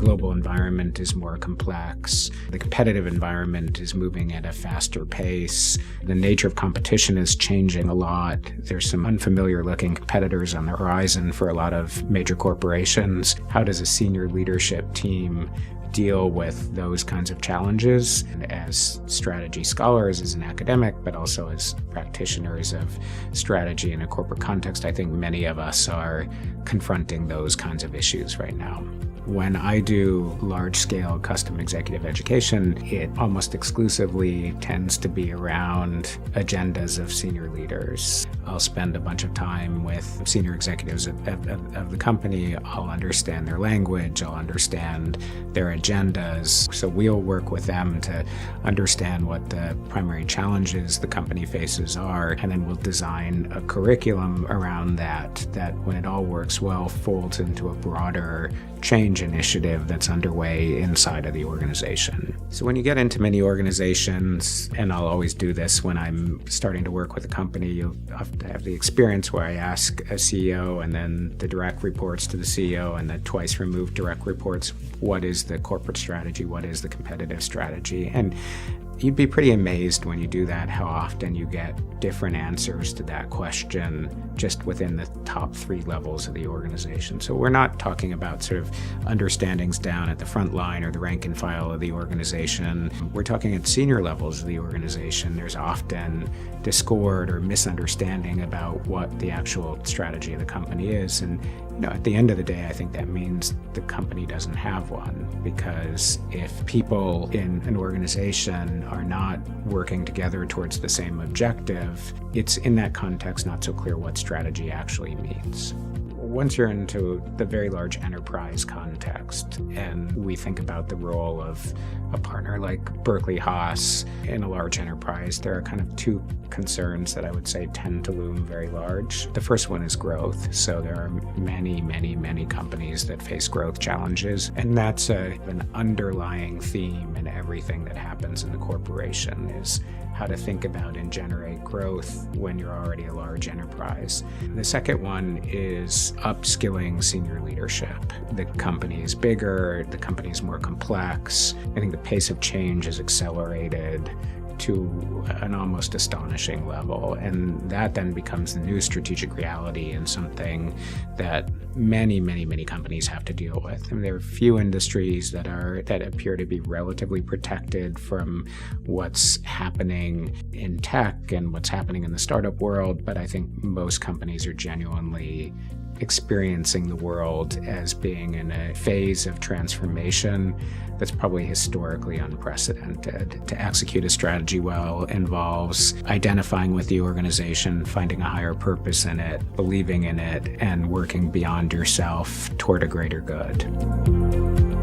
global environment is more complex. The competitive environment is moving at a faster pace. The nature of competition is changing a lot. There's some unfamiliar looking competitors on the horizon for a lot of major corporations. How does a senior leadership team deal with those kinds of challenges? And as strategy scholars, as an academic, but also as practitioners of strategy in a corporate context, I think many of us are confronting those kinds of issues right now. When I do large-scale custom executive education, it almost exclusively tends to be around agendas of senior leaders. I'll spend a bunch of time with senior executives of the company. I'll understand their language. I'll understand their agendas. So we'll work with them to understand what the primary challenges the company faces are, and then we'll design a curriculum around that when it all works well, folds into a broader change initiative that's underway inside of the organization. So when you get into many organizations, and I'll always do this when I'm starting to work with a company, you'll have the experience where I ask a CEO and then the direct reports to the CEO and the twice removed direct reports, what is the corporate strategy? What is the competitive strategy? And you'd be pretty amazed when you do that how often you get different answers to that question just within the top 3 levels of the organization. So we're not talking about sort of understandings down at the front line or the rank and file of the organization. We're talking at senior levels of the organization. There's often discord or misunderstanding about what the actual strategy of the company is. And at the end of the day, I think that means the company doesn't have one, because if people in an organization are not working together towards the same objective, it's in that context not so clear what strategy actually means. Once you're into the very large enterprise context, and we think about the role of a partner like Berkeley-Haas in a large enterprise, there are kind of 2 concerns that I would say tend to loom very large. The first one is growth. So there are many, many, many companies that face growth challenges, and that's an underlying theme in everything that happens in the corporation, is how to think about and generate growth when you're already a large enterprise. The second one is upskilling senior leadership. The company is bigger, the company is more complex. I think the pace of change is accelerated to an almost astonishing level, and that then becomes the new strategic reality and something that many, many, many companies have to deal with. I mean, there are few industries that appear to be relatively protected from what's happening in tech and what's happening in the startup world, but I think most companies are genuinely experiencing the world as being in a phase of transformation that's probably historically unprecedented. To execute a strategy well involves identifying with the organization, finding a higher purpose in it, believing in it, and working beyond yourself toward a greater good.